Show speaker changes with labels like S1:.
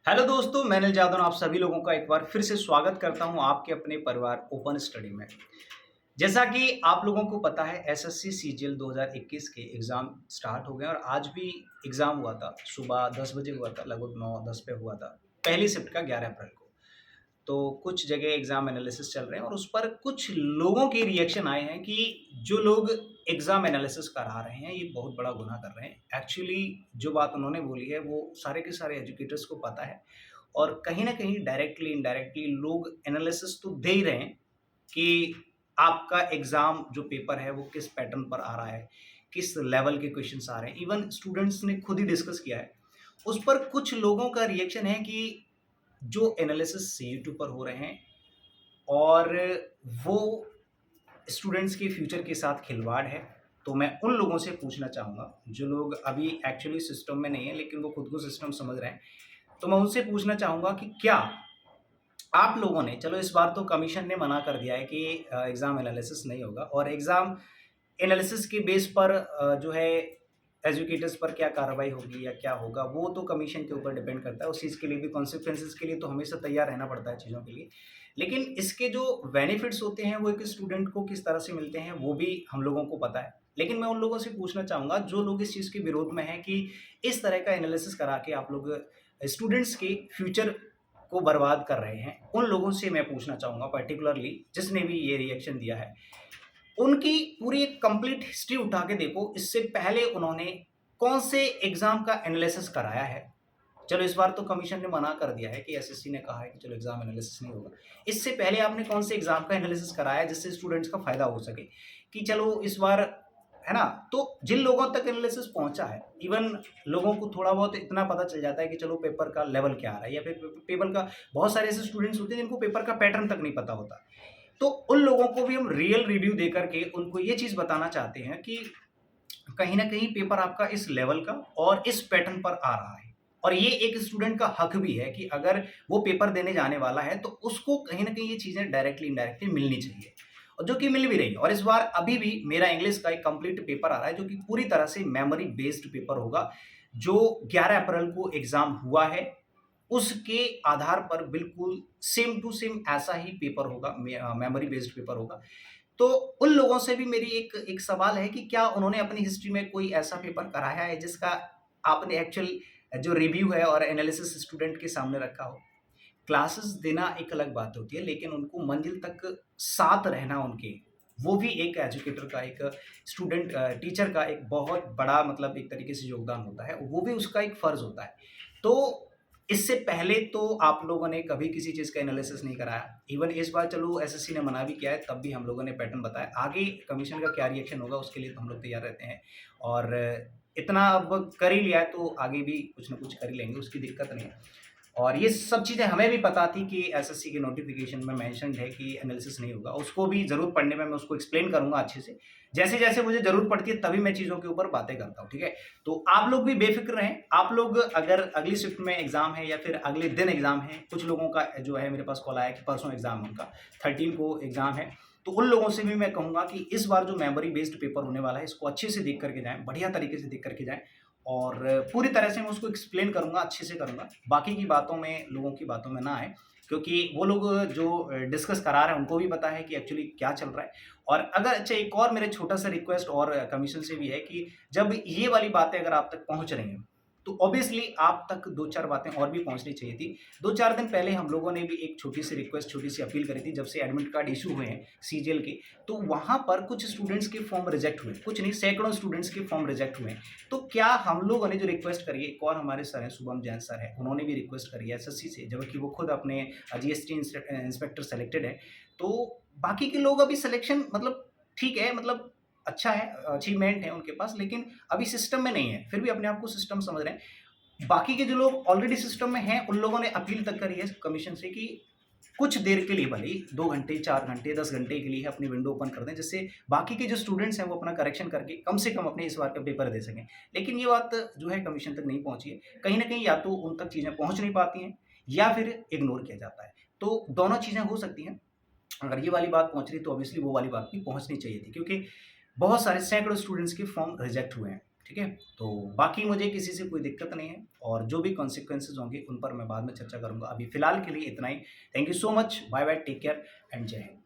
S1: Hello दोस्तों, मैं अनिल जादव आप सभी लोगों का एक बार फिर से स्वागत करता हूं आपके अपने परिवार ओपन स्टडी में। जैसा कि आप लोगों को पता है एसएससी सीजीएल 2021 के एग्ज़ाम स्टार्ट हो गए और आज भी एग्ज़ाम हुआ था। सुबह 10 बजे हुआ था, लगभग 9-10 पे हुआ था। पहली शिफ्ट का 11 अप्रैल को। तो कुछ जगह एग्ज़ाम एनालिसिस चल रहे हैं और उस पर कुछ लोगों के रिएक्शन आए हैं कि जो लोग एग्ज़ाम एनालिसिस करा रहे हैं, ये बहुत बड़ा गुनाह कर रहे हैं। एक्चुअली जो बात उन्होंने बोली है, वो सारे के सारे एजुकेटर्स को पता है और कहीं न कहीं डायरेक्टली, इनडायरेक्टली लोग एनालिसिस तो दे ही रहे हैं कि आपका एग्ज़ाम जो पेपर है, वो किस पैटर्न पर आ रहा है, किस लेवल के क्वेश्चन्स आ रहे हैं। इवन स्टूडेंट्स ने खुद ही डिस्कस किया है। उस पर कुछ लोगों का रिएक्शन है कि जो एनालिसिस यूट्यूब पर हो रहे हैं और वो स्टूडेंट्स के फ्यूचर के साथ खिलवाड़ है। तो मैं उन लोगों से पूछना चाहूँगा, जो लोग अभी एक्चुअली सिस्टम में नहीं है, लेकिन वो खुद को सिस्टम समझ रहे हैं। तो मैं उनसे पूछना चाहूँगा कि क्या आप लोगों ने चलो इस बार तो कमीशन ने मना कर दिया है कि एग्ज़ाम एनालिसिस नहीं होगा और एग्ज़ाम एनालिसिस के बेस पर जो है एजुकेटर्स पर क्या कार्रवाई होगी या क्या होगा, वो तो कमीशन के ऊपर डिपेंड करता है। उस चीज़ के लिए भी कॉन्सिक्वेंसेज़ के लिए तो हमेशा तैयार रहना पड़ता है चीज़ों के लिए। लेकिन इसके जो बेनिफिट्स होते हैं, वो एक स्टूडेंट को किस तरह से मिलते हैं, वो भी हम लोगों को पता है। लेकिन मैं उन लोगों से पूछना चाहूँगा, जो लोग इस चीज़ के विरोध में हैं कि इस तरह का एनालिसिस करा के आप लोग स्टूडेंट्स के फ्यूचर को बर्बाद कर रहे हैं, उन लोगों से मैं पूछना चाहूँगा पर्टिकुलरली जिसने भी ये रिएक्शन दिया है। उनकी पूरी एक कंप्लीट हिस्ट्री उठा के देखो, इससे पहले उन्होंने कौन से एग्ज़ाम का एनालिसिस कराया है। चलो इस बार तो कमीशन ने मना कर दिया है कि एसएससी ने कहा है कि चलो एग्ज़ाम एनालिसिस नहीं होगा। इससे पहले आपने कौन से एग्ज़ाम का एनालिसिस कराया है जिससे स्टूडेंट्स का फ़ायदा हो सके कि चलो इस बार है ना? तो जिन लोगों तक एनालिसिस पहुँचा है, इवन लोगों को थोड़ा बहुत इतना पता चल जाता है कि चलो पेपर का लेवल क्या आ रहा है या फिर पेपर का बहुत सारे ऐसे स्टूडेंट्स होते हैं जिनको पेपर का पैटर्न तक नहीं पता होता। तो उन लोगों को भी हम रियल रिव्यू दे करके उनको ये चीज़ बताना चाहते हैं कि कहीं न कहीं पेपर आपका इस लेवल का और इस पैटर्न पर आ रहा है। और ये एक स्टूडेंट का हक भी है कि अगर वो पेपर देने जाने वाला है, तो उसको कहीं न कहीं ये चीज़ें डायरेक्टली, इनडायरेक्टली मिलनी चाहिए। और जो कि मिल भी रही है और इस बार अभी भी मेरा इंग्लिश का एक कंप्लीट पेपर आ रहा है, जो कि पूरी तरह से मेमोरी बेस्ड पेपर होगा, जो 11 अप्रैल को एग्ज़ाम हुआ है उसके आधार पर बिल्कुल सेम टू सेम ऐसा ही पेपर होगा, मेमोरी बेस्ड पेपर होगा। तो उन लोगों से भी मेरी एक एक सवाल है कि क्या उन्होंने अपनी हिस्ट्री में कोई ऐसा पेपर कराया है जिसका आपने एक्चुअल जो रिव्यू है और एनालिसिस स्टूडेंट के सामने रखा हो? क्लासेस देना एक अलग बात होती है, लेकिन उनको मंजिल तक साथ रहना उनके, वो भी एक एजुकेटर का, एक स्टूडेंट टीचर का एक बहुत बड़ा मतलब एक तरीके से योगदान होता है, वो भी उसका एक फ़र्ज़ होता है। तो इससे पहले तो आप लोगों ने कभी किसी चीज़ का एनालिसिस नहीं कराया। इवन इस बार चलो एसएससी ने मना भी किया है, तब भी हम लोगों ने पैटर्न बताया। आगे कमीशन का क्या रिएक्शन होगा उसके लिए तो हम लोग तैयार रहते हैं और इतना अब कर ही लिया है तो आगे भी कुछ न कुछ कर ही लेंगे, उसकी दिक्कत नहीं है। और ये सब चीज़ें हमें भी पता थी कि एसएससी के नोटिफ़िकेशन में मेंशन्ड है कि एनालिसिस नहीं होगा। उसको भी ज़रूरत पड़ने में मैं उसको एक्सप्लेन करूँगा अच्छे से। जैसे-जैसे मुझे ज़रूरत पड़ती है तभी मैं चीज़ों के ऊपर बातें करता हूँ, ठीक है? तो आप लोग भी बेफ़िक्र रहें। आप लोग अगर अगली शिफ्ट में एग्ज़ाम है या फिर अगले दिन एग्ज़ाम है, कुछ लोगों का जो है मेरे पास कॉल आया कि परसों एग्ज़ाम है उनका, 13 को एग्ज़ाम है। तो उन लोगों से भी मैं कहूँगा कि इस बार जो मेमोरी बेस्ड पेपर होने वाला है, इसको अच्छे से देख कर के जाएँ, बढ़िया तरीके से देख कर के जाएँ। और पूरी तरह से मैं उसको एक्सप्लेन करूँगा, अच्छे से करूँगा। बाकी की बातों में, लोगों की बातों में ना आएँ, क्योंकि वो लोग जो डिस्कस करा रहे हैं, उनको भी पता है कि एक्चुअली क्या चल रहा है। और अगर अच्छा एक और मेरा छोटा-सा रिक्वेस्ट और कमीशन से भी है कि जब ये वाली बातें अगर आप तक पहुँच रही हैं, तो ऑब्वियसली आप तक 2-4 बातें और भी पहुँचनी चाहिए थी। 2-4 दिन पहले हम लोगों ने भी एक छोटी-सी रिक्वेस्ट, छोटी-सी अपील करी थी, जब से एडमिट कार्ड इश्यू हुए हैं सीजीएल के, तो वहाँ पर कुछ स्टूडेंट्स के फॉर्म रिजेक्ट हुए। कुछ नहीं, सैकड़ों स्टूडेंट्स के फॉर्म रिजेक्ट हुए हैं। तो क्या हम लोगों ने जो रिक्वेस्ट करी है, एक और हमारे सर हैं शुभम जैन सर हैं, उन्होंने भी रिक्वेस्ट करी है एसएससी से, जबकि वो खुद अपने जीएसटी इंस्पेक्टर सेलेक्टेड हैं। तो बाकी के लोग अभी सिलेक्शन मतलब ठीक है, मतलब अच्छा है, अचीवमेंट है उनके पास, लेकिन अभी सिस्टम में नहीं है, फिर भी अपने आप को सिस्टम समझ रहे हैं। बाकी के जो लोग ऑलरेडी सिस्टम में हैं, उन लोगों ने अपील तक करी है कमीशन से कि कुछ देर के लिए भले ही 2 घंटे, 4 घंटे, 10 घंटे के लिए अपनी विंडो ओपन कर दें, जिससे बाकी के जो स्टूडेंट्स हैं वो अपना करेक्शन करके कम से कम अपने इस बार का पेपर दे सकें। लेकिन ये बात जो है कमीशन तक नहीं पहुँची है। कहीं न कहीं या तो उन तक चीज़ें पहुँच नहीं पाती हैं या फिर इग्नोर किया जाता है। तो दोनों चीज़ें हो सकती हैं। अगर ये वाली बात पहुँच रही है तो ऑब्वियसली वो वाली बात भी पहुँचनी चाहिए थी, क्योंकि बहुत सारे सैकड़ों स्टूडेंट्स के फॉर्म रिजेक्ट हुए हैं। ठीक है? तो बाकी मुझे किसी से कोई दिक्कत नहीं है और जो भी कॉन्सिक्वेंसेज़ होंगे उन पर मैं बाद में चर्चा करूँगा। अभी फ़िलहाल के लिए इतना ही। Thank you so much. Bye bye, take care and जय हिंद।